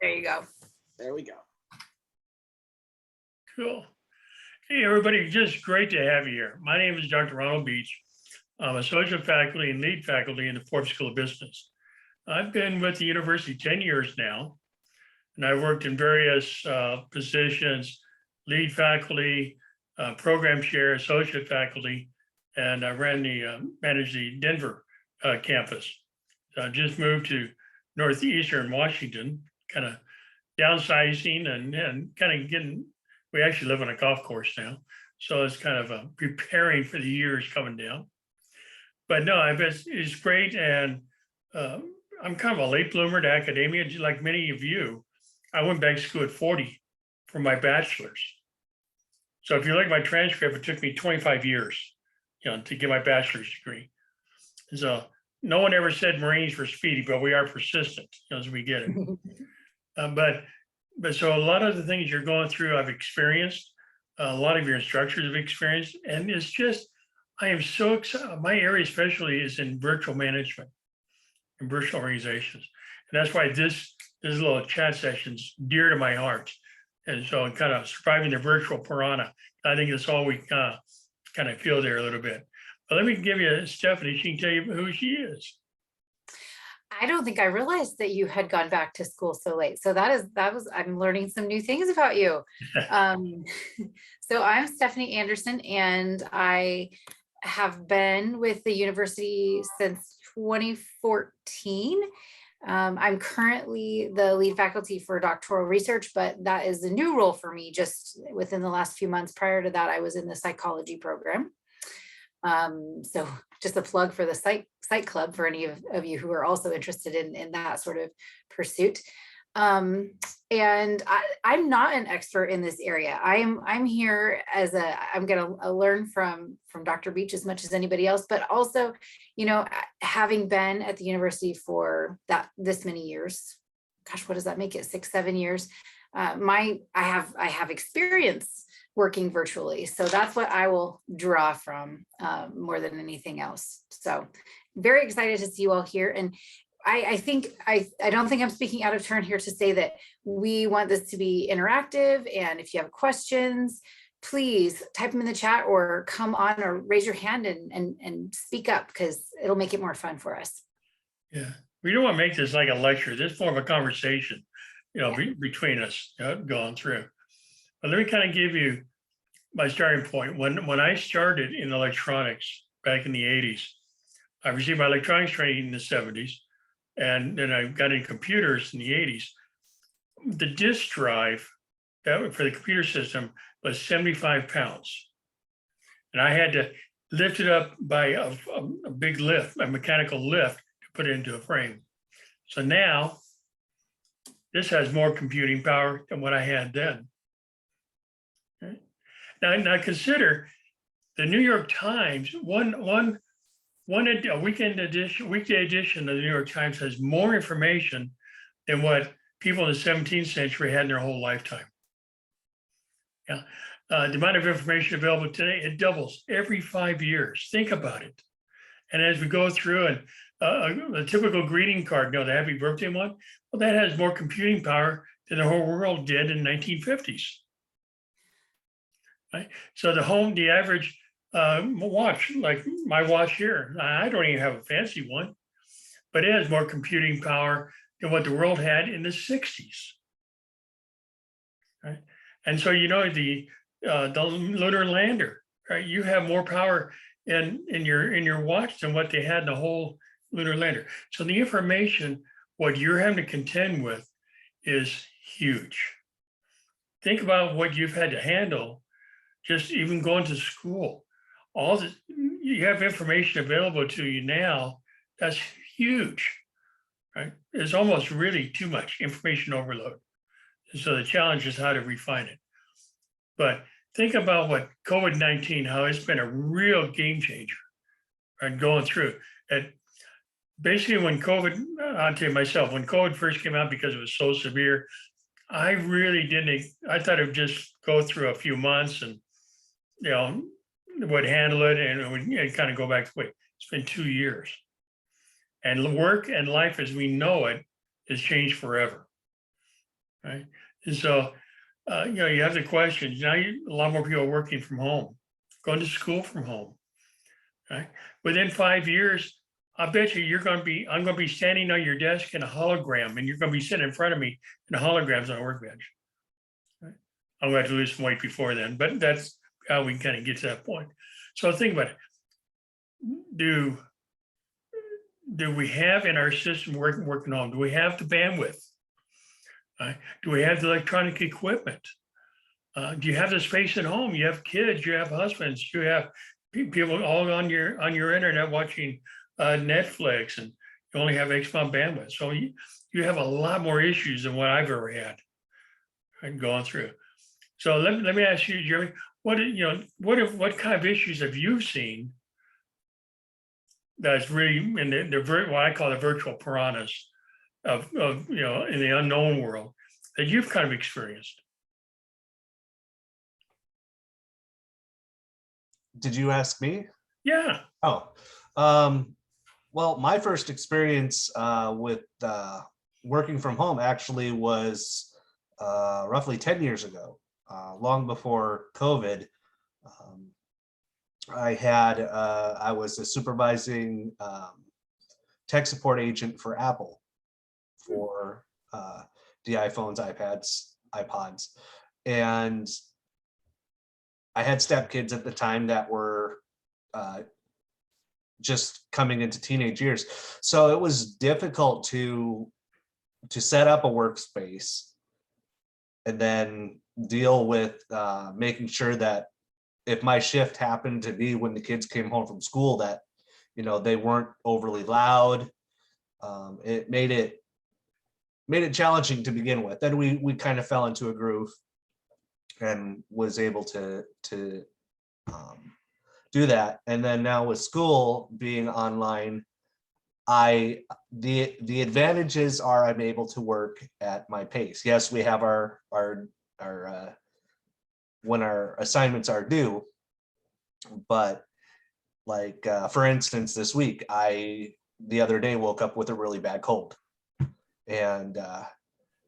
There you go. There we go. Cool. Hey, everybody, just great to have you here. My name is Dr. Ronald Beech. I'm associate faculty and lead faculty in the Forbes School of Business. I've been with the university 10 years now, and I've worked in various positions, lead faculty, program chair, associate faculty, and I managed the Denver campus. I just moved to Northeastern Washington, kind of downsizing and kind of getting, we actually live on a golf course now. So it's kind of preparing for the years coming down. But no, it's great. And I'm kind of a late bloomer to academia, just like many of you. I went back to school at 40 for my bachelor's. So if you look at my transcript, it took me 25 years, to get my bachelor's degree. So no one ever said Marines were speedy, but we are persistent as we get it. But so a lot of the things you're going through, I've experienced, a lot of your instructors have experienced, and it's just, I am so excited. My area especially is in virtual management and virtual organizations. And that's why this little chat session is dear to my heart. And so kind of surviving the virtual Piranha, I think that's all we kind of feel there a little bit. But let me give you Stephanie, she can tell you who she is. I don't think I realized that you had gone back to school so late. So I'm learning some new things about you. So I'm Stephanie Anderson, and I have been with the university since 2014. I'm currently the lead faculty for doctoral research, but that is a new role for me just within the last few months. Prior to that, I was in the psychology program. So just a plug for the psych club for any of you who are also interested in that sort of pursuit. And I'm not an expert in this area. I'm here as I'm going to learn from Dr. Beech as much as anybody else, but also, having been at the university for this many years, gosh, what does that make it? 6-7 years. I have experience working virtually. So that's what I will draw from more than anything else. So very excited to see you all here. And I don't think I'm speaking out of turn here to say that we want this to be interactive. And if you have questions, please type them in the chat or come on or raise your hand and speak up, because it'll make it more fun for us. Yeah, we don't want to make this like a lecture. This is more of a conversation, between us going through. But let me kind of give you my starting point. When I started in electronics back in the 80s, I received my electronics training in the 70s, and then I got into computers in the 80s. The disk drive for the computer system was 75 pounds. And I had to lift it up by a big lift, a mechanical lift, to put it into a frame. So now, this has more computing power than what I had then. Okay. Now consider the New York Times, a weekday edition of the New York Times has more information than what people in the 17th century had in their whole lifetime. Yeah. The amount of information available today, it doubles every 5 years. Think about it. And as we go through, and a typical greeting card, the happy birthday one, well, that has more computing power than the whole world did in the 1950s. Right? So the average watch, like my watch here, I don't even have a fancy one, but it has more computing power than what the world had in the 60s. Right? And so, the lunar lander, right? You have more power in your watch than what they had in the whole lunar lander. So the information, what you're having to contend with, is huge. Think about what you've had to handle, just even going to school. You have information available to you now. That's huge, right? It's almost really too much information overload. And so the challenge is how to refine it. But think about what COVID-19, how it's been a real game changer, right? Going through it. Basically, when COVID, I'll tell you myself, when COVID first came out, because it was so severe, I thought it would just go through a few months and, would handle it and it would kind of go back to wait. It's been 2 years. And work and life as we know it has changed forever. right? And so, you have the questions. Now a lot more people are working from home, going to school from home, right? Within 5 years, I bet you I'm going to be standing on your desk in a hologram, and you're going to be sitting in front of me in a holograms on a workbench. Right? I'm going to have to lose some weight before then, but that's how we kind of get to that point. So think about it. Do we have in our system working home? Do we have the bandwidth? Do we have the electronic equipment? Do you have the space at home? You have kids, you have husbands, you have people all on your internet watching Netflix, and you only have X amount bandwidth. So you have a lot more issues than what I've ever had and gone through. So let me ask you, Jeremy, what kind of issues have you seen that's really in what I call the virtual piranhas of in the unknown world that you've kind of experienced? Did you ask me? Yeah. Oh, well, my first experience with working from home actually was roughly 10 years ago, long before COVID. I was a supervising tech support agent for Apple for the iPhones, iPads, iPods. And I had stepkids at the time that were just coming into teenage years. So it was difficult to set up a workspace and then deal with making sure that if my shift happened to be when the kids came home from school, that they weren't overly loud. It made it challenging to begin with. Then we kind of fell into a groove and was able to do that. And then now with school being online, the advantages are I'm able to work at my pace. Yes, we have our when our assignments are due, but like for instance, this week the other day woke up with a really bad cold, and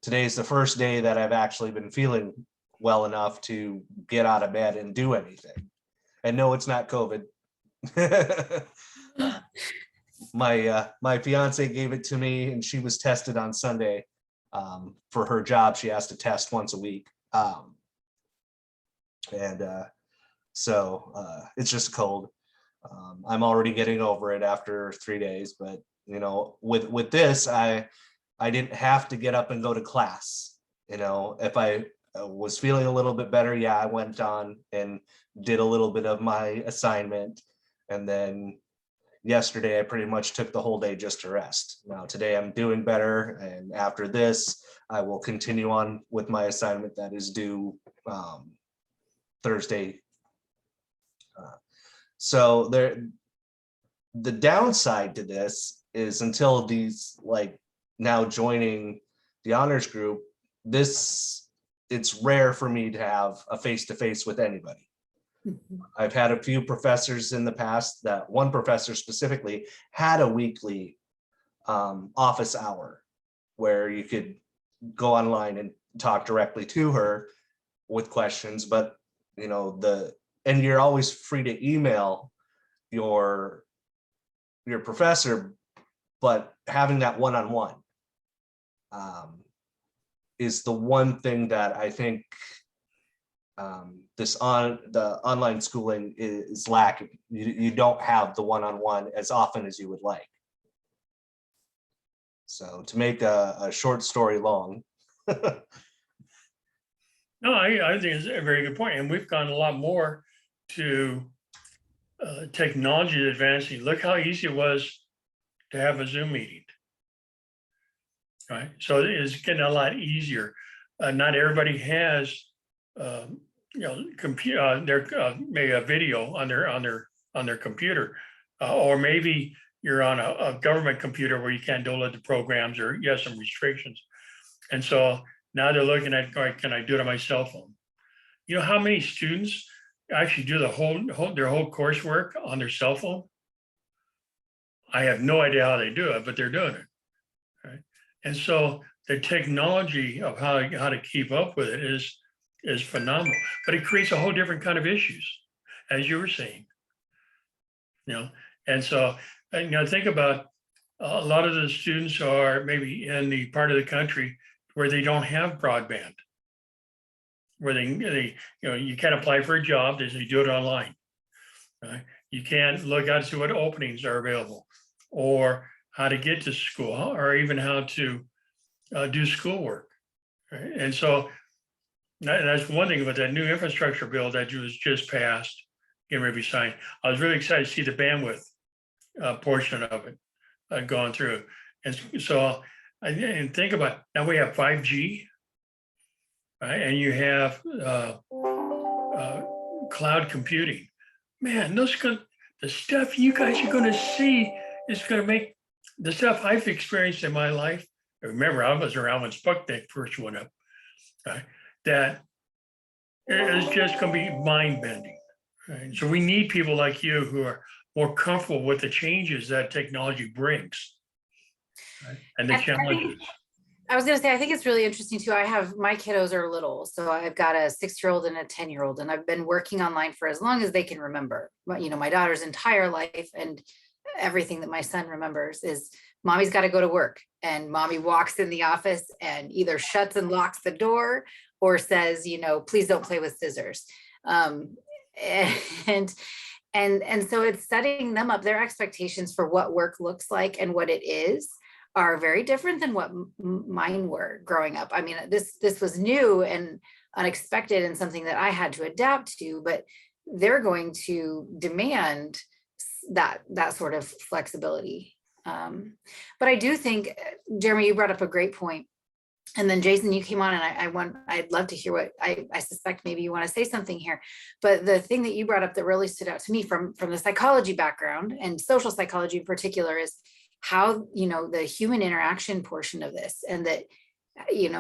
today's the first day that I've actually been feeling well enough to get out of bed and do anything. And no, it's not COVID. My fiance gave it to me, and she was tested on Sunday. For her job, she has to test once a week. So it's just a cold. I'm already getting over it after 3 days, but with this, I didn't have to get up and go to class. If I was feeling a little bit better, yeah, I went on and did a little bit of my assignment, and then yesterday I pretty much took the whole day just to rest. Now today I'm doing better, and after this I will continue on with my assignment that is due Thursday. So the downside to this is until these now joining the honors group, it's rare for me to have a face-to-face with anybody. I've had a few professors in the past, that one professor specifically had a weekly office hour where you could go online and talk directly to her with questions, but and you're always free to email your professor, but having that one-on-one is the one thing that I think the online schooling is lacking. You don't have the one-on-one as often as you would like. So to make a short story long. No, I think it's a very good point. And we've gone a lot more to technology advancing. Look how easy it was to have a Zoom meeting. Right. So it's getting a lot easier. Not everybody has computer maybe a video on their computer, or maybe you're on a government computer where you can't download the programs, or you have some restrictions. And so now they're looking at, all right, can I do it on my cell phone? You know how many students actually do their whole coursework on their cell phone? I have no idea how they do it, but they're doing it. Right? And so the technology of how to keep up with it is phenomenal, but it creates a whole different kind of issues, as you were saying, you know. And so, think about a lot of the students are maybe in the part of the country where they don't have broadband, where they you can't apply for a job, they do it online. You can't look out to see what openings are available, or how to get to school, or even how to do schoolwork. Right? And so that's one thing about that new infrastructure bill that was just passed, getting ready to be signed. I was really excited to see the bandwidth portion of it going through. And so, and think about, now we have 5G, right? And you have cloud computing. Man, the stuff you guys are going to see is going to make the stuff I've experienced in my life. Remember, I was around when Sputnik first went up. Right? That is just going to be mind bending. Right? So we need people like you who are more comfortable with the changes that technology brings, right? And the challenges. I was going to say, I think it's really interesting too. My kiddos are little, so I've got a 6-year-old and a 10-year-old, and I've been working online for as long as they can remember. But, my daughter's entire life and everything that my son remembers is mommy's got to go to work, and mommy walks in the office and either shuts and locks the door or says, please don't play with scissors. And so it's setting them up. Their expectations for what work looks like and what it is are very different than what mine were growing up. I mean, this was new and unexpected and something that I had to adapt to, but they're going to demand that sort of flexibility. But I do think, Jeremy, you brought up a great point. And then Jason, you came on, and I'd love to hear what I suspect maybe you want to say something here. But the thing that you brought up that really stood out to me from the psychology background and social psychology in particular is how, the human interaction portion of this, and that,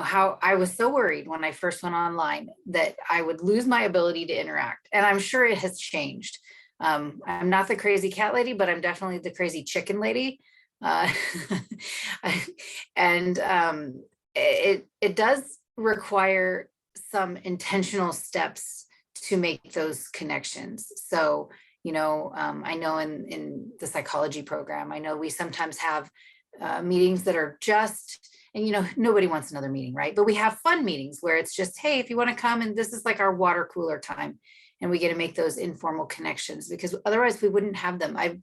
how I was so worried when I first went online that I would lose my ability to interact. And I'm sure it has changed. I'm not the crazy cat lady, but I'm definitely the crazy chicken lady. It does require some intentional steps to make those connections. So, I know in the psychology program, I know we sometimes have meetings that are just, and nobody wants another meeting, right? But we have fun meetings where it's just, hey, if you want to come, and this is like our water cooler time, and we get to make those informal connections, because otherwise we wouldn't have them. I've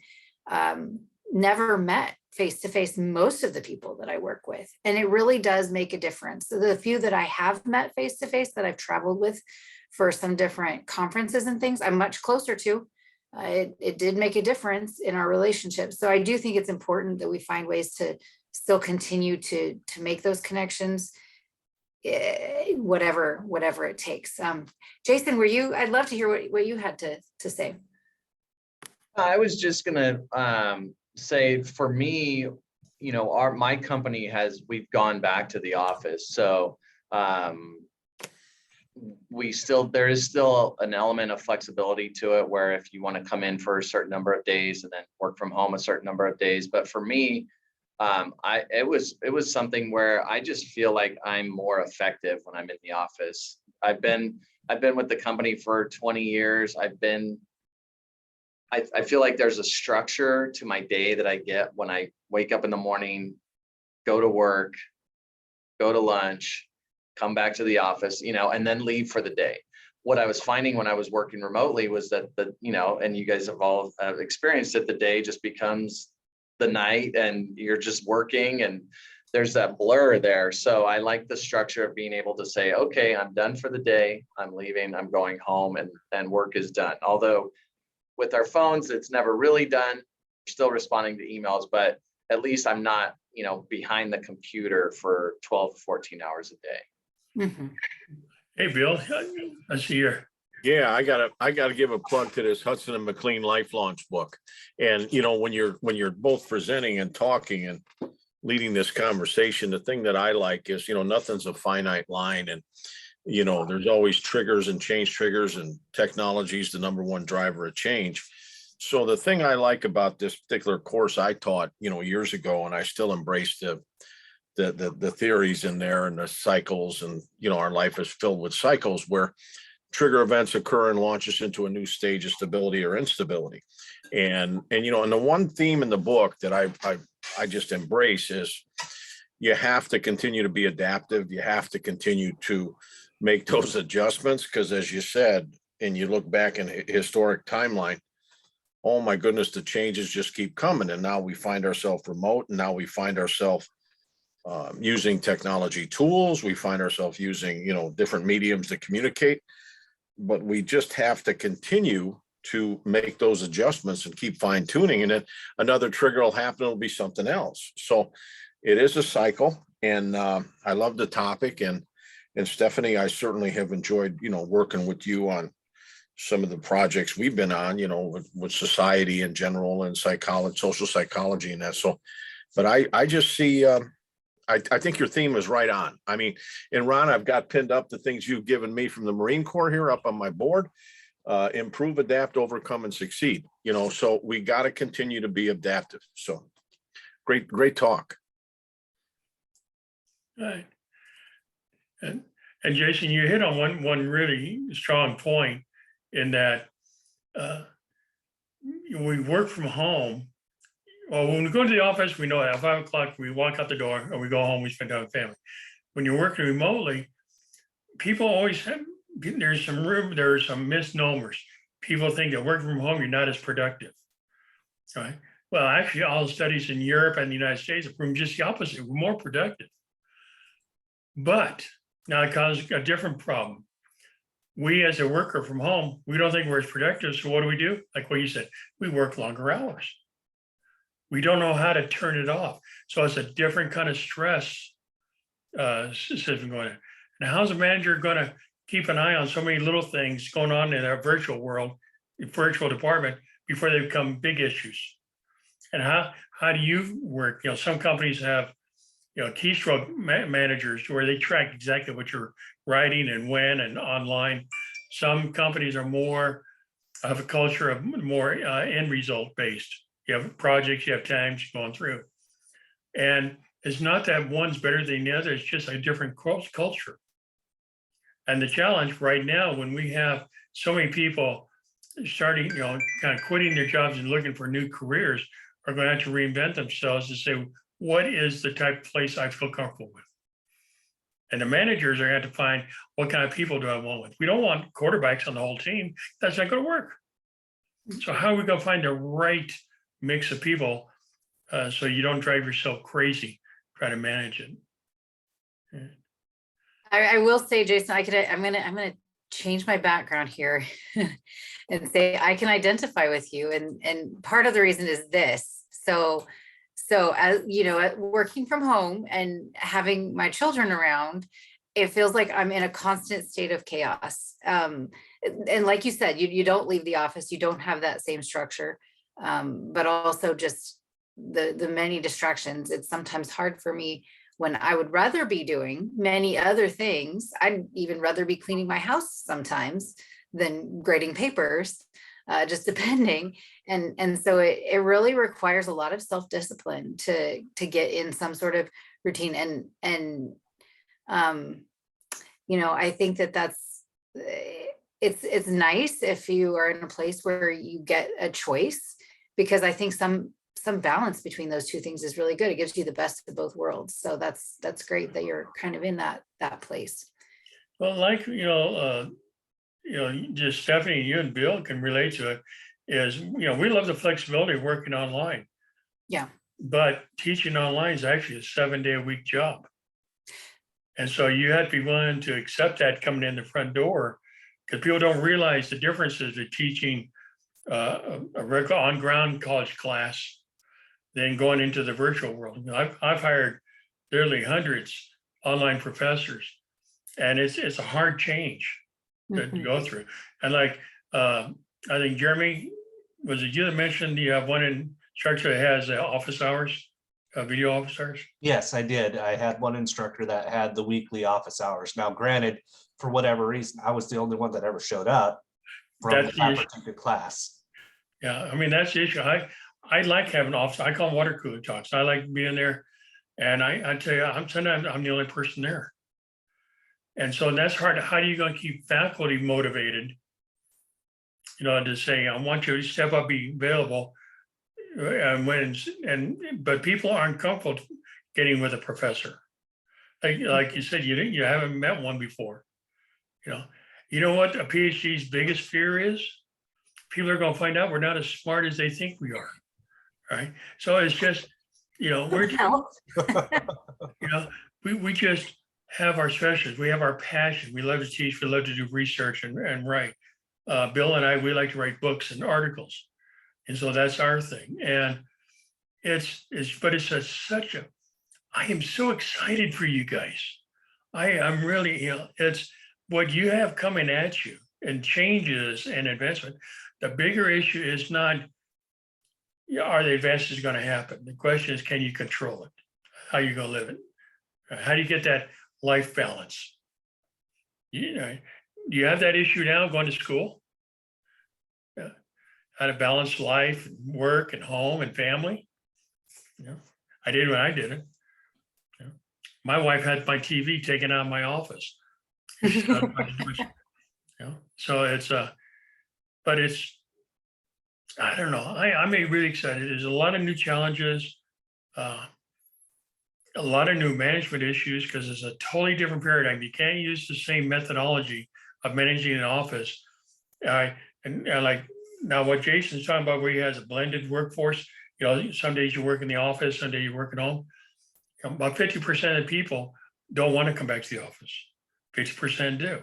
never met face-to-face most of the people that I work with, and it really does make a difference. So the few that I have met face-to-face that I've traveled with for some different conferences and things, I'm much closer to. It did make a difference in our relationship. So I do think it's important that we find ways to still continue to make those connections, whatever it takes. Jason, I'd love to hear what you had to say. I was just gonna say, for me, my company we've gone back to the office. So there is still an element of flexibility to it, where if you want to come in for a certain number of days and then work from home a certain number of days. But for me, it was something where I just feel like I'm more effective when I'm in the office. I've been with the company for 20 years. I feel like there's a structure to my day that I get when I wake up in the morning, go to work, go to lunch, come back to the office, and then leave for the day. What I was finding when I was working remotely was that and you guys have all experienced it, the day just becomes the night, and you're just working, and there's that blur there. So I like the structure of being able to say, okay, I'm done for the day, I'm leaving, I'm going home, and work is done. Although with our phones, it's never really done. We're still responding to emails, but at least I'm not, behind the computer for 12 to 14 hours a day. Mm-hmm. Hey, Bill, I see here. Yeah, I gotta give a plug to this Hudson and McLean Life Launch book. And when you're both presenting and talking and leading this conversation, the thing that I like is, nothing's a finite line, and there's always triggers and change triggers, and technology is the number one driver of change. So the thing I like about this particular course I taught, years ago, and I still embrace the theories in there and the cycles, and our life is filled with cycles where trigger events occur and launch us into a new stage of stability or instability. And and the one theme in the book that I just embrace is you have to continue to be adaptive. You have to continue to make those adjustments, because as you said, and you look back in historic timeline, oh my goodness, the changes just keep coming. And now we find ourselves remote, and now we find ourselves using technology tools. We find ourselves using, different mediums to communicate, but we just have to continue to make those adjustments and keep fine tuning. And then another trigger will happen. It'll be something else. So it is a cycle, and I love the topic. And Stephanie, I certainly have enjoyed, working with you on some of the projects we've been on, with society in general and psychology, social psychology and that. So, but I just see, I think your theme is right on. I mean, and Ron, I've got pinned up the things you've given me from the Marine Corps here up on my board. Improve, adapt, overcome, and succeed. So we got to continue to be adaptive. So great talk. Right. And Jason, you hit on one really strong point in that we work from home. Well, when we go to the office, we know at 5 o'clock we walk out the door, and we go home, we spend time with family. When you're working remotely, people always have, there's some misnomers. People think that working from home, you're not as productive. Right? Well, actually, all the studies in Europe and the United States have proven just the opposite. We're more productive. But now it causes a different problem. We, as a worker from home, we don't think we're as productive. So what do? Like what you said, we work longer hours. We don't know how to turn it off. So it's a different kind of stress system going on. Now, how's a manager going to keep an eye on so many little things going on in our virtual world, virtual department, before they become big issues? And how do you work? Some companies have, keystroke managers where they track exactly what you're writing and when and online. Some companies are more of a culture of more end result based. You have projects, you have times going through. And it's not that one's better than the other, it's just a different culture. And the challenge right now, when we have so many people starting, kind of quitting their jobs and looking for new careers, are going to have to reinvent themselves to say, what is the type of place I feel comfortable with? And the managers are going to have to find, what kind of people do I want with? We don't want quarterbacks on the whole team. That's not going to work. So how are we going to find the right mix of people so you don't drive yourself crazy trying to manage it? Yeah. I will say, Jason, I'm gonna change my background here and say I can identify with you, and part of the reason is this. So as working from home and having my children around, it feels like I'm in a constant state of chaos. And like you said, you don't leave the office, you don't have that same structure, but also just the many distractions. It's sometimes hard for me when I would rather be doing many other things. I'd even rather be cleaning my house sometimes than grading papers, just depending. And so it really requires a lot of self-discipline to get in some sort of routine. And I think that's, it's nice if you are in a place where you get a choice, because I think some balance between those two things is really good. It gives you the best of both worlds. So that's great that you're kind of in that place. Well, like, just Stephanie, you and Bill can relate to it, is, we love the flexibility of working online. Yeah. But teaching online is actually a 7-day-a-week job. And so you have to be willing to accept that coming in the front door, because people don't realize the differences of teaching a regular on-ground college class than going into the virtual world. I've hired literally hundreds online professors, and it's a hard change to go through. And like, I think Jeremy, was it you that mentioned you have one instructor that has office hours, video office hours? Yes, I did. I had one instructor that had the weekly office hours. Now, granted, for whatever reason, I was the only one that ever showed up from that particular class. Yeah, I mean, that's the issue. I like having office. I call them water cooler talks. I like being there And I tell you, sometimes I'm the only person there. And so that's hard. How are you going to keep faculty motivated? You know, to say, I want you to step up, be available. But people aren't comfortable getting with a professor. Like you said, you haven't met one before. You know what a PhD's biggest fear is? People are going to find out we're not as smart as they think we are. Right. So it's just, we're, we just have our specialties. We have our passion. We love to teach. We love to do research and write. Bill and I, we like to write books and articles. And so that's our thing. And I am so excited for you guys. I'm really, it's what you have coming at you and changes and advancement. The bigger issue is not, are the advances going to happen? The question is, can you control it? How are you going to live it? How do you get that life balance? Do you have that issue now going to school? How to balance life, and work, and home, and family? I did when I did it. My wife had my TV taken out of my office. So it's but it's, I don't know. I'm really excited. There's a lot of new challenges, a lot of new management issues because it's a totally different paradigm. You can't use the same methodology of managing an office. And like now what Jason's talking about, where he has a blended workforce, some days you work in the office, some days you work at home. About 50% of the people don't want to come back to the office. 50% do.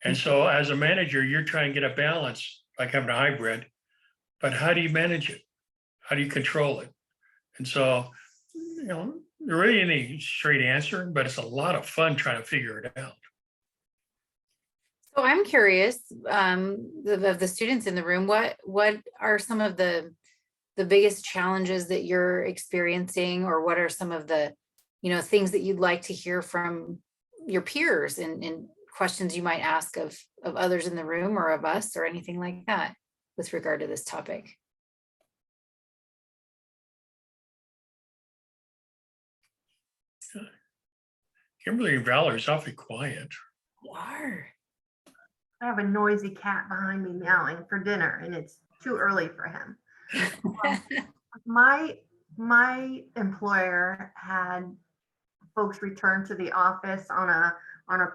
And so as a manager, you're trying to get a balance, like having a hybrid, but how do you manage it? How do you control it? And so, there really ain't any straight answer, but it's a lot of fun trying to figure it out. So I'm curious, of the students in the room, what are some of the biggest challenges that you're experiencing, or what are some of the, things that you'd like to hear from your peers and questions you might ask of others in the room or of us or anything like that with regard to this topic? Kimberly and Valerie's awfully quiet. You are. I have a noisy cat behind me meowing for dinner, and it's too early for him. My employer had folks return to the office on a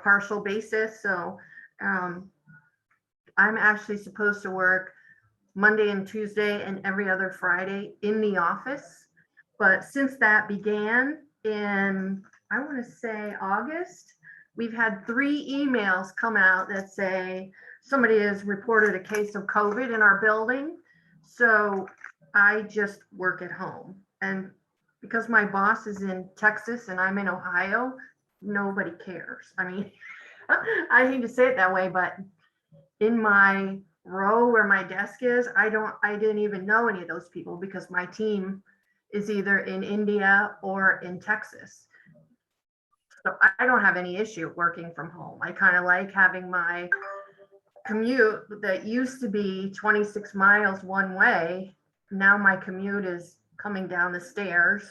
partial basis. So I'm actually supposed to work Monday and Tuesday and every other Friday in the office. But since that began in, I want to say August, we've had 3 emails come out that say somebody has reported a case of COVID in our building. So I just work at home. And because my boss is in Texas and I'm in Ohio, nobody cares. I mean, I hate to say it that way, but in my row where my desk is, I didn't even know any of those people because my team is either in India or in Texas. So I don't have any issue working from home. I kind of like having my commute that used to be 26 miles one way. Now my commute is coming down the stairs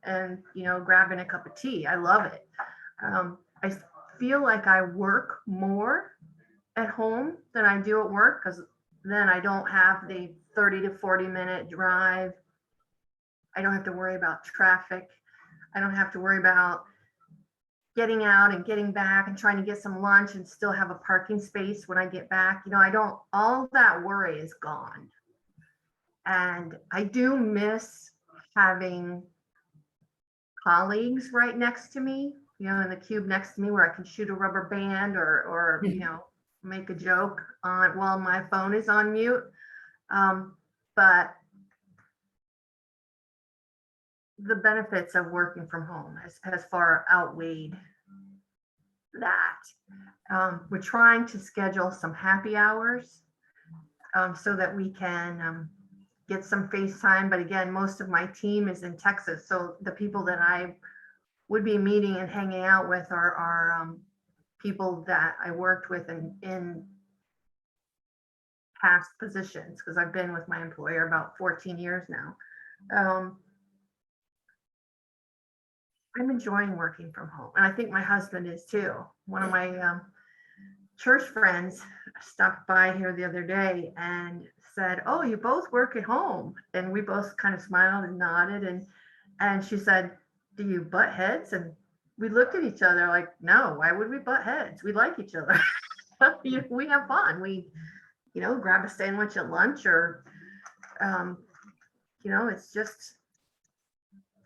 and, grabbing a cup of tea. I love it. I feel like I work more at home than I do at work because then I don't have the 30 to 40 minute drive. I don't have to worry about traffic. I don't have to worry about getting out and getting back and trying to get some lunch and still have a parking space when I get back. All that worry is gone. And I do miss having colleagues right next to me, in the cube next to me where I can shoot a rubber band or make a joke while my phone is on mute. But the benefits of working from home has far outweighed that. We're trying to schedule some happy hours so that we can get some FaceTime. But again, most of my team is in Texas. So the people that I would be meeting and hanging out with are people that I worked with in past positions, because I've been with my employer about 14 years now. I'm enjoying working from home, and I think my husband is too. One of my church friends stopped by here the other day and said, "Oh, you both work at home," and we both kind of smiled and nodded, and she said, "Do you butt heads?" And we looked at each other like, "No, why would we butt heads? We like each other." We have fun. We, grab a sandwich at lunch, or it's just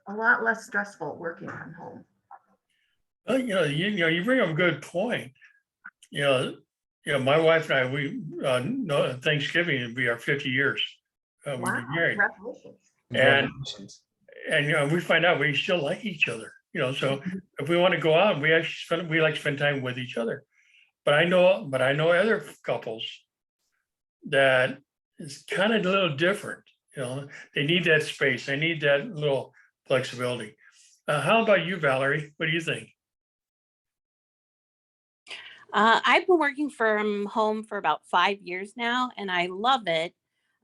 a lot less stressful working from home. Well, you bring up a good point. My wife and I, we Thanksgiving it'll be our 50 years. We've Wow, been married, congratulations. Congratulations. and we find out we still like each other. So if we want to go out, we like to spend time with each other. But I know other couples that is kind of a little different. They need that space. They need that little flexibility. How about you, Valerie? What do you think? I've been working from home for about 5 years now, and I love it.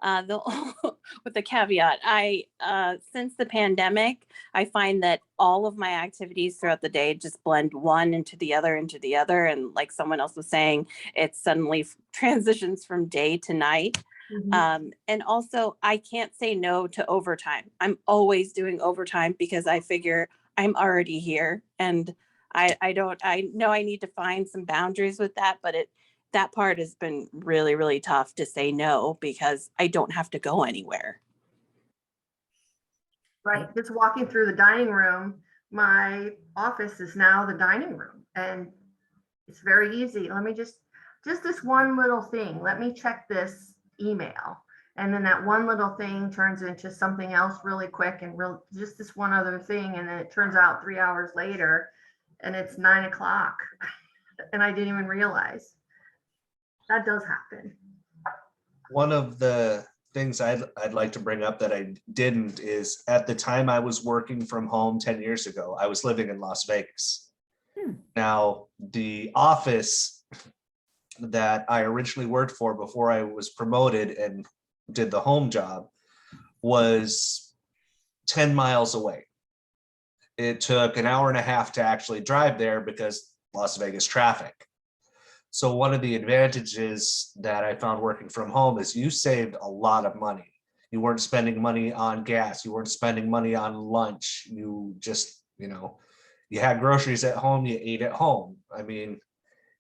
With the caveat, since the pandemic, I find that all of my activities throughout the day just blend one into the other, and like someone else was saying, it suddenly transitions from day to night. And also, I can't say no to overtime. I'm always doing overtime because I figure I'm already here, and I know I need to find some boundaries with that, but that part has been really, really tough to say no because I don't have to go anywhere. Right, just walking through the dining room, my office is now the dining room, and it's very easy. Let me just this one little thing, let me check this email. And then that one little thing turns into something else really quick, and just this one other thing. And then it turns out 3 hours later and it's 9 o'clock and I didn't even realize. That does happen. One of the things I'd like to bring up that I didn't is at the time I was working from home 10 years ago, I was living in Las Vegas. Now, the office that I originally worked for before I was promoted and did the home job was 10 miles away. It took an hour and a half to actually drive there because Las Vegas traffic. So one of the advantages that I found working from home is you saved a lot of money. You weren't spending money on gas. You weren't spending money on lunch. You just, you had groceries at home, you ate at home. I mean,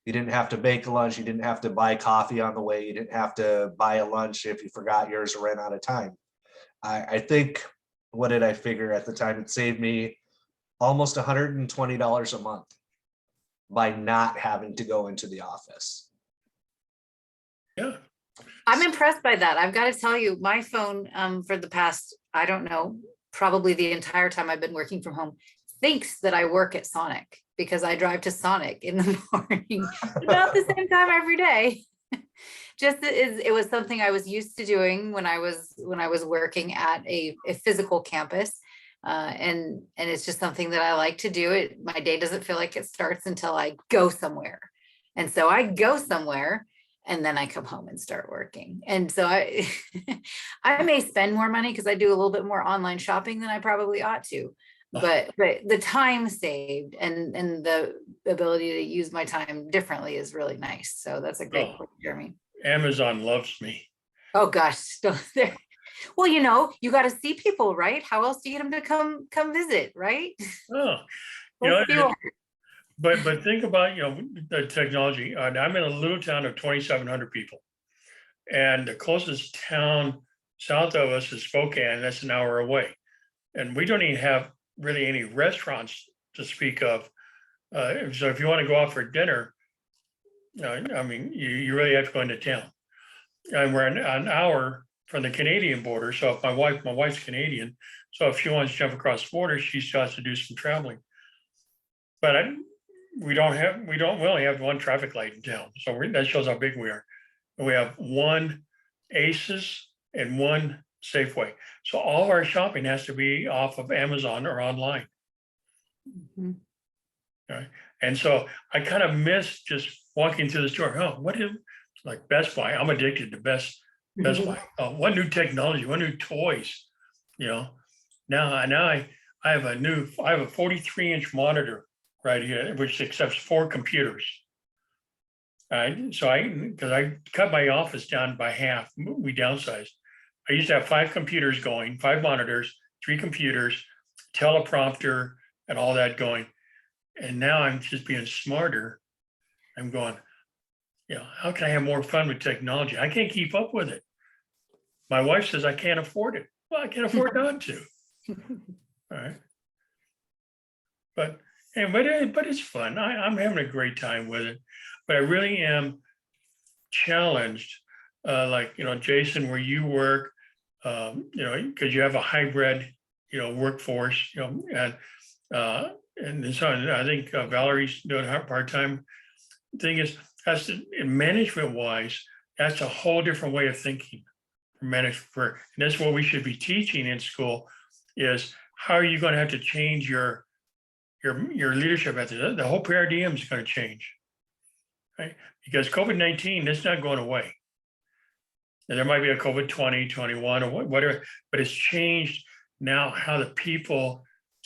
you didn't have to bake a lunch. You didn't have to buy coffee on the way. You didn't have to buy a lunch if you forgot yours or ran out of time. I think, what did I figure at the time? It saved me almost $120 a month by not having to go into the office. Yeah. I'm impressed by that. I've got to tell you, my phone for the past, I don't know, probably the entire time I've been working from home, thinks that I work at Sonic because I drive to Sonic in the morning about the same time every day. It was something I was used to doing when I was working at a physical campus. And it's just something that I like to do. My day doesn't feel like it starts until I go somewhere. And so I go somewhere and then I come home and start working. And so I may spend more money because I do a little bit more online shopping than I probably ought to. But the time saved and the ability to use my time differently is really nice. So that's a great point, Jeremy. Amazon loves me. Oh gosh, there. Well, you got to see people, right? How else do you get them to come visit, right? Oh, but think about the technology. I'm in a little town of 2,700 people, and the closest town south of us is Spokane. That's an hour away, and we don't even have really any restaurants to speak of. So if you want to go out for dinner, I mean, you really have to go into town. And we're an hour from the Canadian border. So if my wife's Canadian, so if she wants to jump across the border, she still has to do some traveling. But we only have one traffic light in town. So that shows how big we are. And we have one Aces and one Safeway. So all of our shopping has to be off of Amazon or online. Mm-hmm. Right. And so I kind of miss just walking through the store. Oh, like Best Buy? I'm addicted to Best Buy. Oh, what new technology? What new toys? Now I I have a 43-inch monitor right here, which accepts 4 computers. So because I cut my office down by half, we downsized. I used to have 5 computers going, 5 monitors, 3 computers, teleprompter, and all that going. And now I'm just being smarter. I'm going, how can I have more fun with technology? I can't keep up with it. My wife says I can't afford it. Well, I can't afford not to. All right. But it's fun. I'm having a great time with it. But I really am challenged, Jason, where you work, because you have a hybrid, workforce, and so I think Valerie's doing her part-time. Thing is, management wise, that's a whole different way of thinking. And that's what we should be teaching in school is how are you going to have to change your leadership method? The whole paradigm is going to change, right? Because COVID-19, that's not going away. And there might be a COVID 20, 21 or whatever, but it's changed now how the people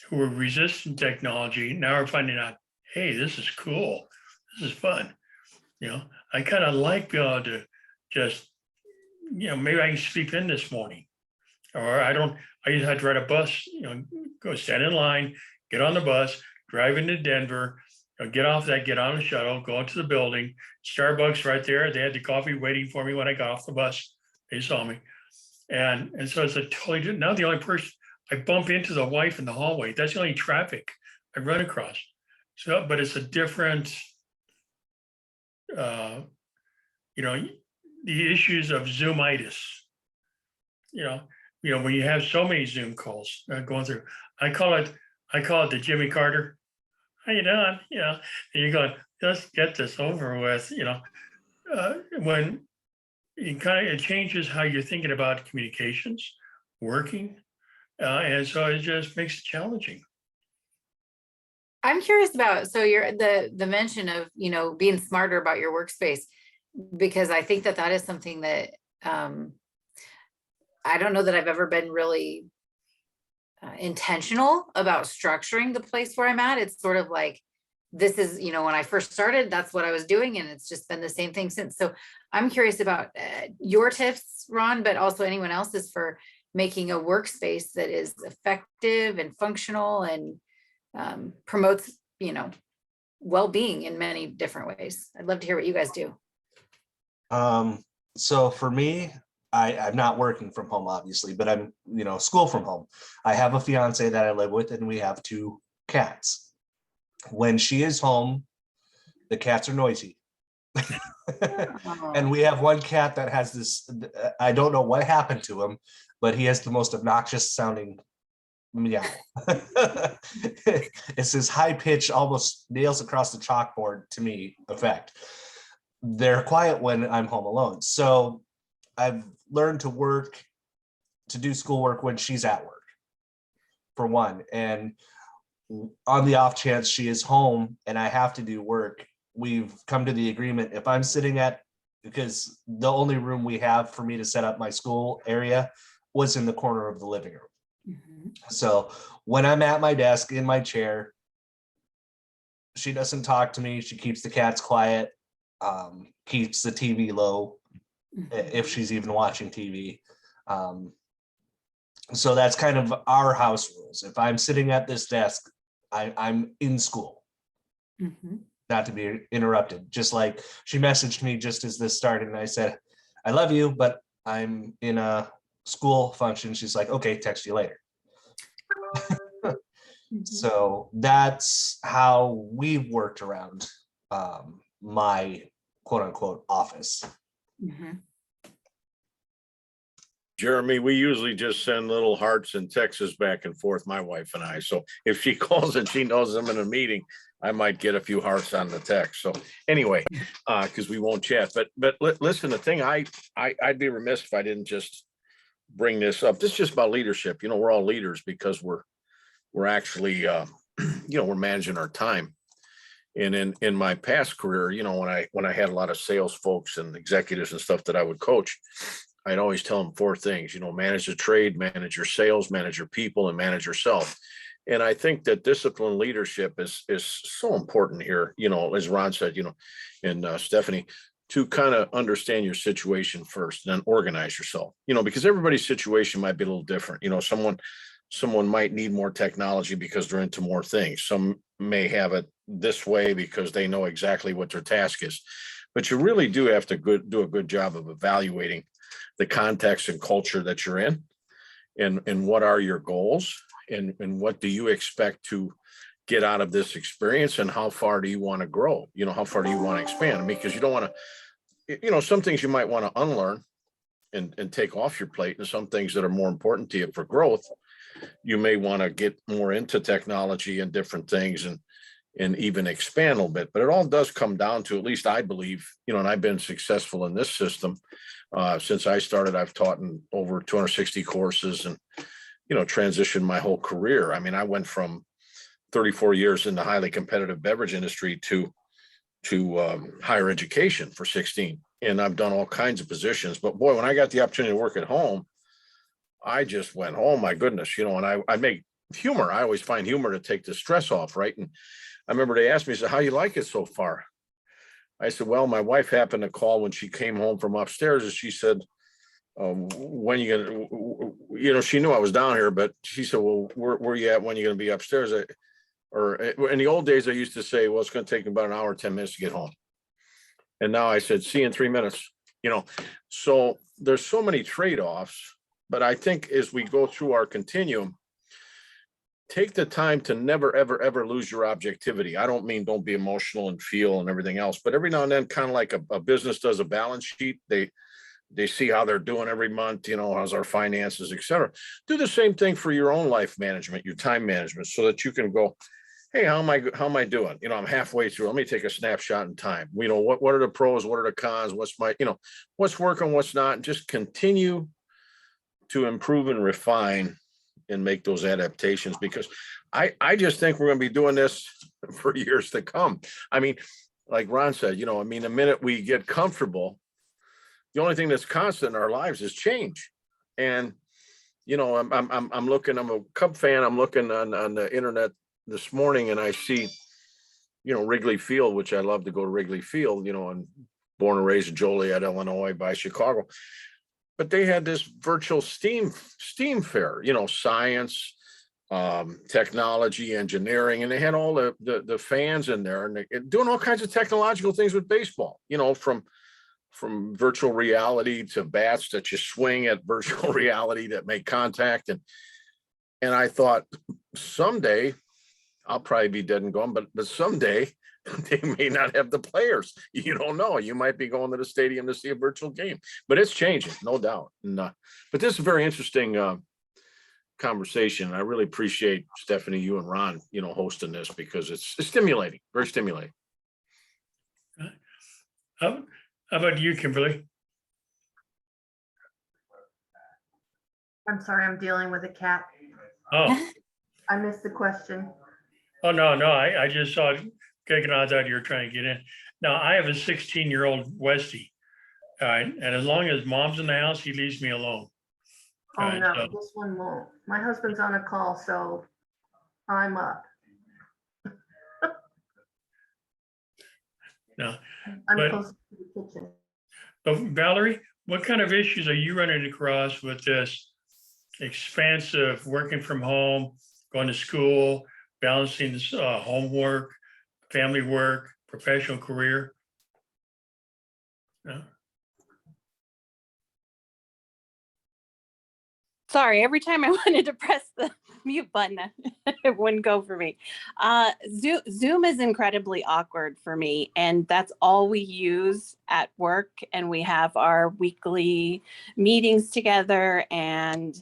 who are resistant technology now are finding out, hey, this is cool. This is fun. I kind of like being able to just, maybe I can sleep in this morning, or I just have to ride a bus, go stand in line, get on the bus, drive into Denver, get off that, get on the shuttle, go into the building, Starbucks right there. They had the coffee waiting for me when I got off the bus. They saw me. And so it's a totally different, now the only person I bump into the wife in the hallway, that's the only traffic I run across. So, but it's a different, the issues of Zoomitis, when you have so many Zoom calls going through, I call it the Jimmy Carter. How you doing? And you're going, let's get this over with. When it changes how you're thinking about communications, working, and so it just makes it challenging. I'm curious about, so you're the mention of, being smarter about your workspace, because I think that is something that I don't know that I've ever been really intentional about structuring the place where I'm at. It's sort of like, this is, when I first started, that's what I was doing. And it's just been the same thing since. So I'm curious about your tips, Ron, but also anyone else's for making a workspace that is effective and functional and promotes, well-being in many different ways. I'd love to hear what you guys do. So for me, I'm not working from home, obviously, but I'm, school from home. I have a fiance that I live with, and we have 2 cats. When she is home, the cats are noisy. And we have one cat that has this, I don't know what happened to him, but he has the most obnoxious sounding meow. It's this high pitch, almost nails across the chalkboard to me effect. They're quiet when I'm home alone. So I've learned to do schoolwork when she's at work, for one. And on the off chance she is home and I have to do work, we've come to the agreement, if I'm sitting because the only room we have for me to set up my school area was in the corner of the living room. Mm-hmm. So when I'm at my desk in my chair, she doesn't talk to me. She keeps the cats quiet, keeps the TV low, if she's even watching TV. So that's kind of our house rules. If I'm sitting at this desk, I'm in school, not to be interrupted. Just like she messaged me just as this started, and I said, I love you, but I'm in a school function. She's like, okay, text you later. So that's how we've worked around my quote unquote office. Jeremy, we usually just send little hearts and texts back and forth, my wife and I. So if she calls and she knows I'm in a meeting, I might get a few hearts on the text. So anyway, because we won't chat. But listen, the thing I'd be remiss if I didn't just bring this up. This is just about leadership. We're all leaders because we're actually we're managing our time. And in my past career, when I had a lot of sales folks and executives and stuff that I would coach, I'd always tell them 4 things, manage the trade, manage your sales, manage your people, and manage yourself. And I think that disciplined leadership is so important here, you know, as Ron said, you know, and Stephanie, to kind of understand your situation first and then organize yourself, you know, because everybody's situation might be a little different. You know, someone might need more technology because they're into more things. Some may have it this way because they know exactly what their task is. But you really do have to do a good job of evaluating the context and culture that you're in, and what are your goals, and what do you expect to get out of this experience, and how far do you want to grow? You know, how far do you want to expand? I mean, because you don't want to, you know, some things you might want to unlearn and take off your plate, and some things that are more important to you for growth, you may want to get more into technology and different things, and even expand a little bit. But it all does come down to, at least I believe, you know, and I've been successful in this system since I started. I've taught in over 260 courses, and, you know, transitioned my whole career. I mean, I went from 34 years in the highly competitive beverage industry to higher education for 16. And I've done all kinds of positions. But boy, when I got the opportunity to work at home, I just went, oh my goodness, you know, and I make humor. I always find humor to take the stress off, right? And I remember they asked me, said, how you like it so far? I said, well, my wife happened to call when she came home from upstairs, and she said, when you gonna, you know, she knew I was down here, but she said, well, where you at? When you gonna be upstairs? Or in the old days, I used to say, well, it's gonna take about an hour, 10 minutes to get home. And now I said, see you in 3 minutes, you know. So there's so many trade-offs, but I think as we go through our continuum, take the time to never, ever, ever lose your objectivity. I don't mean don't be emotional and feel and everything else, but every now and then, kind of like a business does a balance sheet, they see how they're doing every month, you know, how's our finances, et cetera. Do the same thing for your own life management, your time management, so that you can go, hey, how am I doing? You know, I'm halfway through. Let me take a snapshot in time. You know, what are the pros? What are the cons? What's my, you know, what's working, what's not? And just continue to improve and refine and make those adaptations, because I just think we're going to be doing this for years to come. I mean, like Ron said, you know, I mean, the minute we get comfortable, the only thing that's constant in our lives is change. And, you know, I'm looking, I'm a Cub fan. I'm looking on the internet this morning, and I see, you know, Wrigley Field, which I love to go to Wrigley Field, you know, and born and raised in Joliet, Illinois, by Chicago. But they had this virtual STEAM fair, you know, science, technology, engineering, and they had all the fans in there, and they doing all kinds of technological things with baseball, you know, from virtual reality to bats that you swing at virtual reality that make contact. And I thought, someday I'll probably be dead and gone, but someday they may not have the players. You don't know. You might be going to the stadium to see a virtual game, but it's changing, no doubt. And, but this is a very interesting conversation. I really appreciate, Stephanie, you and Ron, you know, hosting this, because it's stimulating, very stimulating. How about you, Kimberly? I'm sorry, I'm dealing with a cat. Oh, I missed the question. oh, no, I just saw it kicking odds out you're trying to get in. Now, I have a 16-year-old Westie. All right. And as long as mom's in the house, he leaves me alone. Oh, All right, no, so- this one won't. My husband's on a call, so I'm up. No. I'm But- close to the kitchen. So Valerie, what kind of issues are you running across with this expansive working from home, going to school, balancing this homework, family work, professional career? No? Sorry, every time I wanted to press the mute button, it wouldn't go for me. Zoom is incredibly awkward for me, and that's all we use at work. And we have our weekly meetings together, and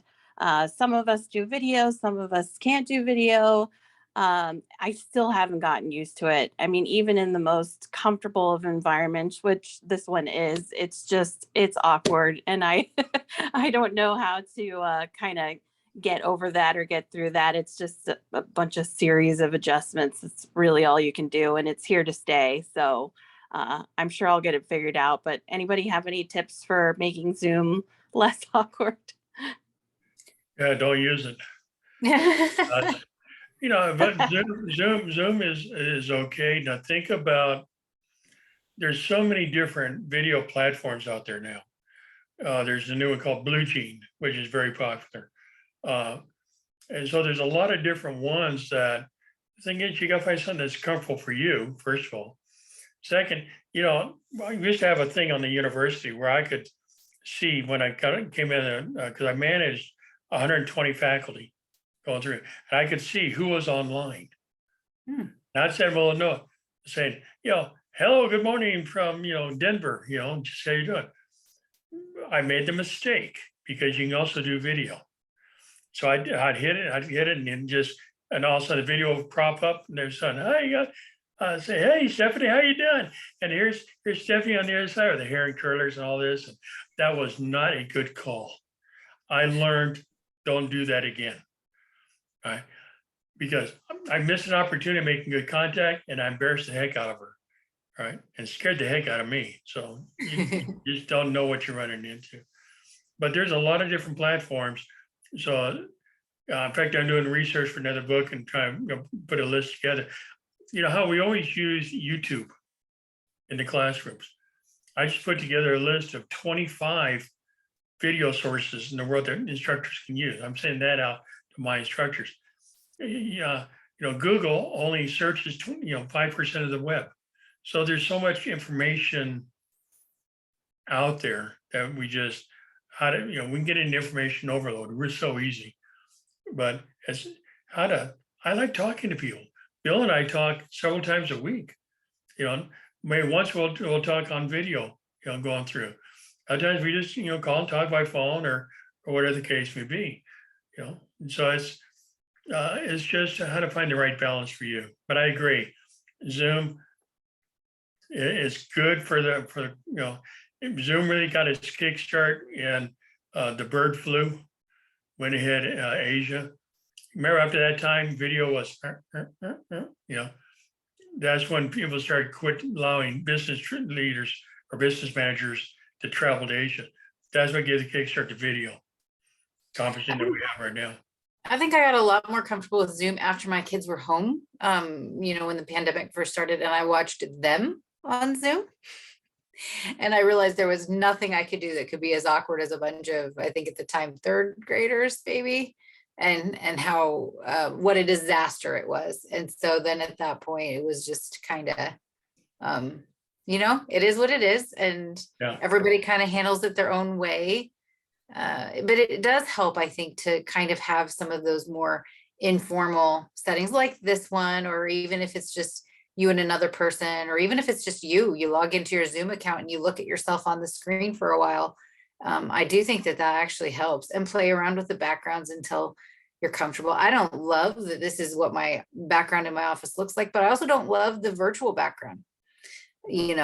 some of us do video, some of us can't do video. I still haven't gotten used to it. I mean, even in the most comfortable of environments, which this one is, it's awkward. And I don't know how to kind of get over that or get through that. It's just a bunch of series of adjustments. It's really all you can do, and it's here to stay. So I'm sure I'll get it figured out. But anybody have any tips for making Zoom less awkward? Yeah, don't use it. You know, but Zoom is okay. Now think about, there's so many different video platforms out there now. There's a new one called Blue Jean, which is very popular. And so there's a lot of different ones that, the thing is, you gotta find something that's comfortable for you, first of all. Second, you know, I used to have a thing on the university where I could see when came in, because I managed 120 faculty going through, and I could see who was online. Not saying, well, no, saying, you know, hello, good morning from, you know, Denver, you know, just how you doing. I made the mistake because you can also do video. So I'd hit it, and then and all of a sudden the video would prop up, and there's something, hi, say, hey, Stephanie, how you doing? And here's Stephanie on the other side with the hair and curlers and all this. And that was not a good call. I learned, don't do that again. Right? Because I missed an opportunity of making good contact, and I embarrassed the heck out of her. Right? And scared the heck out of me. So you just don't know what you're running into. But there's a lot of different platforms. So in fact, I'm doing research for another book and trying to put a list together. You know how we always use YouTube in the classrooms. I just put together a list of 25 video sources in the world that instructors can use. I'm sending that out to my instructors. You know, Google only searches 5% of the web. So there's so much information out there that we just, we can get into information overload. We're so easy. But I like talking to people. Bill and I talk several times a week. You know, maybe once we'll talk on video, you know, going through. Other times we just, call and talk by phone or whatever the case may be, you know. And so it's just how to find the right balance for you. But I agree, Zoom is good for Zoom really got its kickstart in the bird flu when it hit Asia. Remember, after that time, video was, that's when people started quit allowing business leaders or business managers to travel to Asia. That's what gave the kickstart to video conferencing that we have right now. I think I got a lot more comfortable with Zoom after my kids were home, when the pandemic first started, and I watched them on Zoom. And I realized there was nothing I could do that could be as awkward as a bunch of, I think at the time, third graders, maybe, and how what a disaster it was. And so then at that point, it was just kind of, it is what it is, and everybody kind of handles it their own way. But it does help, I think, to kind of have some of those more informal settings like this one, or even if it's just you and another person, or even if it's just you log into your Zoom account and you look at yourself on the screen for a while. I do think that actually helps, and play around with the backgrounds until you're comfortable. I don't love that this is what my background in my office looks like, but I also don't love the virtual background, and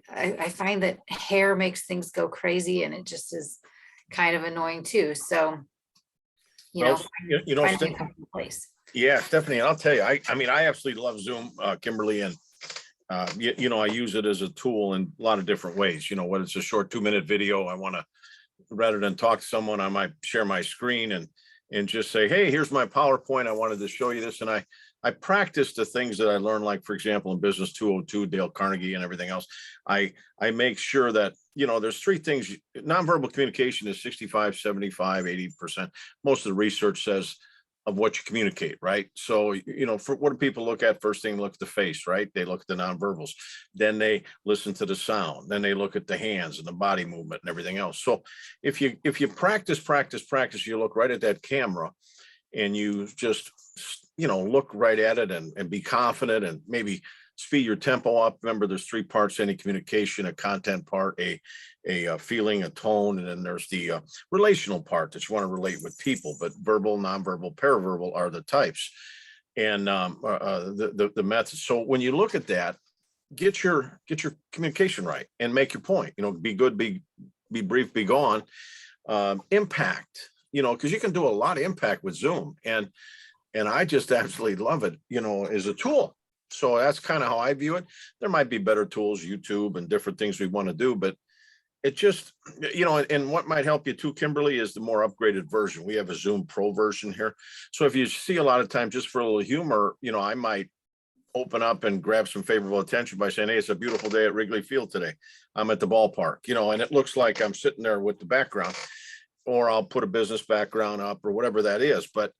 I find that hair makes things go crazy, and it just is kind of annoying too. So, finding a comfortable place. Yeah, Stephanie, I'll tell you, I absolutely love Zoom, Kimberly, and I use it as a tool in a lot of different ways. When it's a short 2-minute video, I want to, rather than talk to someone, I might share my screen and just say, hey, here's my PowerPoint. I wanted to show you this. And I practice the things that I learned, like, for example, in Business 202, Dale Carnegie and everything else. I make sure that, there's 3 things. Nonverbal communication is 65, 75, 80%. Most of the research says of what you communicate, right? So, for what do people look at? First thing, look at the face, right? They look at the nonverbals. Then they listen to the sound. Then they look at the hands and the body movement and everything else. So if you practice, you look right at that camera and you just, look right at it and be confident, and maybe speed your tempo up. Remember, there's 3 parts to any communication: a content part, a feeling, a tone, and then there's the relational part that you want to relate with people. But verbal, nonverbal, paraverbal are the types, and the methods. So when you look at that, get your communication right and make your point. Be good, be brief, be gone. Impact, because you can do a lot of impact with Zoom, and I just absolutely love it, as a tool. So that's kind of how I view it. There might be better tools, YouTube and different things we want to do, but it just, and what might help you too, Kimberly, is the more upgraded version. We have a Zoom Pro version here. So if you see a lot of times, just for a little humor, I might open up and grab some favorable attention by saying, hey, it's a beautiful day at Wrigley Field today. I'm at the ballpark, and it looks like I'm sitting there with the background, or I'll put a business background up or whatever that is. But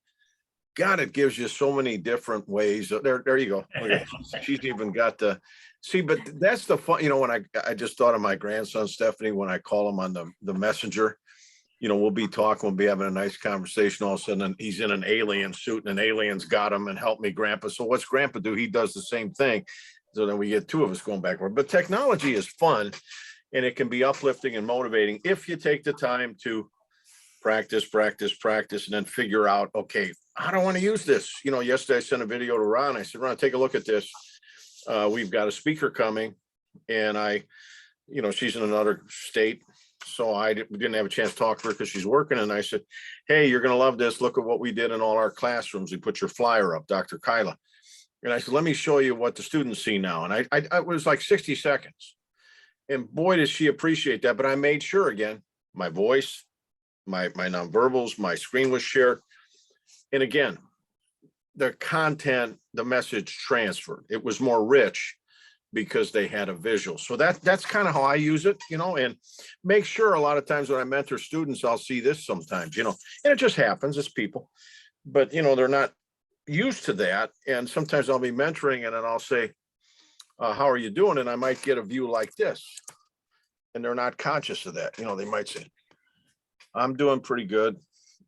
God, it gives you so many different ways. There you go. Look at- She's even got the, see, but that's the fun, when I just thought of my grandson, Stephanie, when I call him on the messenger, we'll be talking, we'll be having a nice conversation. All of a sudden he's in an alien suit and an alien's got him and help me, Grandpa. So what's Grandpa do? He does the same thing. So then we get two of us going backward. But technology is fun and it can be uplifting and motivating if you take the time to practice, and then figure out, okay, how do I want to use this? Yesterday I sent a video to Ron. I said, Ron, take a look at this. We've got a speaker coming and she's in another state. So we didn't have a chance to talk to her because she's working. And I said, hey, you're going to love this. Look at what we did in all our classrooms. We put your flyer up, Dr. Kyla. And I said, let me show you what the students see now. And I was like 60 seconds. And boy, does she appreciate that. But I made sure, again, my voice, my nonverbals, my screen was shared. And again, the content, the message transferred. It was more rich because they had a visual. So that's kind of how I use it, and make sure a lot of times when I mentor students, I'll see this sometimes, and it just happens, it's people, but they're not used to that. And sometimes I'll be mentoring and then I'll say, how are you doing? And I might get a view like this and they're not conscious of that. They might say, I'm doing pretty good,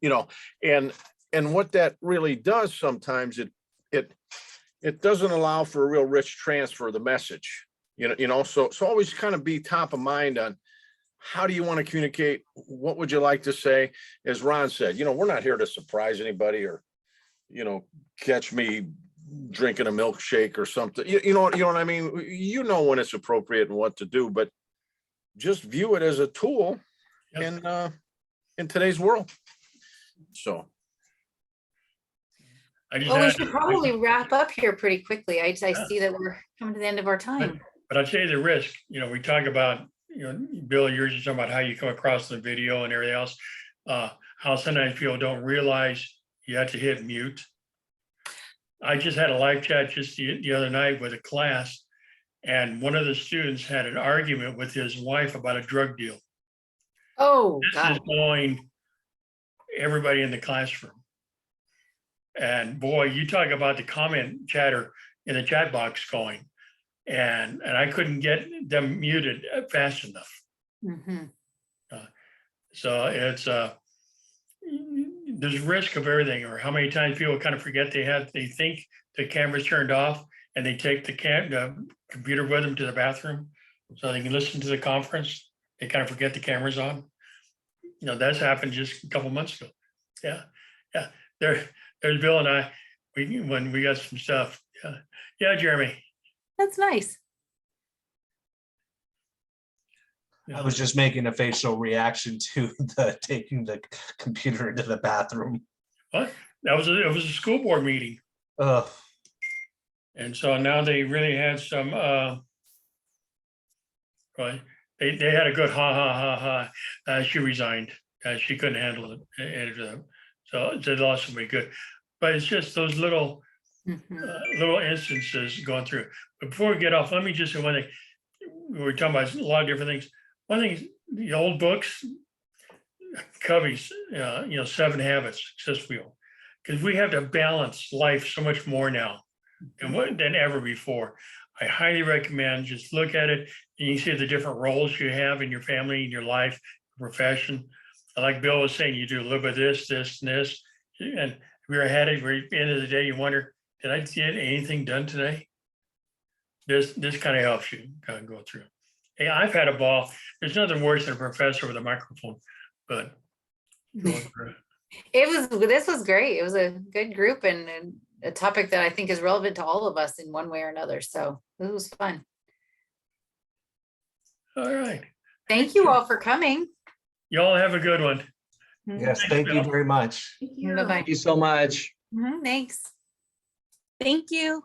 and what that really does sometimes, it doesn't allow for a real rich transfer of the message, so always kind of be top of mind on how do you want to communicate? What would you like to say? As Ron said, we're not here to surprise anybody or, catch me drinking a milkshake or something. You know what I mean? When it's appropriate and what to do, but just view it as a tool in today's world. So. Well, we should probably wrap up here pretty quickly. I see that we're coming to the end of our time. But I'll tell you the risk, we talk about, Bill, you're just talking about how you come across the video and everything else. How sometimes people don't realize you have to hit mute. I just had a live chat just the other night with a class, and one of the students had an argument with his wife about a drug deal. Oh, This is blowing everybody in the classroom. And boy, you talk about the comment chatter in the chat box going, and I couldn't get them muted fast enough. Mm-hmm. So it's there's risk of everything, or how many times people kind of forget they think the camera's turned off and they take the computer with them to the bathroom so they can listen to the conference. They kind of forget the camera's on. That's happened just a couple months ago. Yeah. There's Bill and I, when we got some stuff. Yeah, Jeremy. That's nice. I was just making a facial reaction to the taking the computer into the bathroom. What? It was a school board meeting. Ugh. And so now they really had some, right? They had a good ha. She resigned. She couldn't handle it. So they lost somebody good. But it's just those little instances going through. But before we get off, let me just say one thing. We were talking about a lot of different things. One thing is the old books, Covey's, 7 Habits, Success Wheel, because we have to balance life so much more now than ever before. I highly recommend just look at it and you see the different roles you have in your family, in your life, profession. Like Bill was saying, you do a little bit of this, and this. And if you're ahead at the end of the day, you wonder, did I get anything done today? This kind of helps you kind of go through. Hey, I've had a ball. There's nothing worse than a professor with a microphone, but going through it. This was great. It was a good group and a topic that I think is relevant to all of us in one way or another. So it was fun. All right. Thank you all for coming. Y'all have a good one. Yes, thank you very much. Bye-bye. Thank you so much. Thanks. Thank you.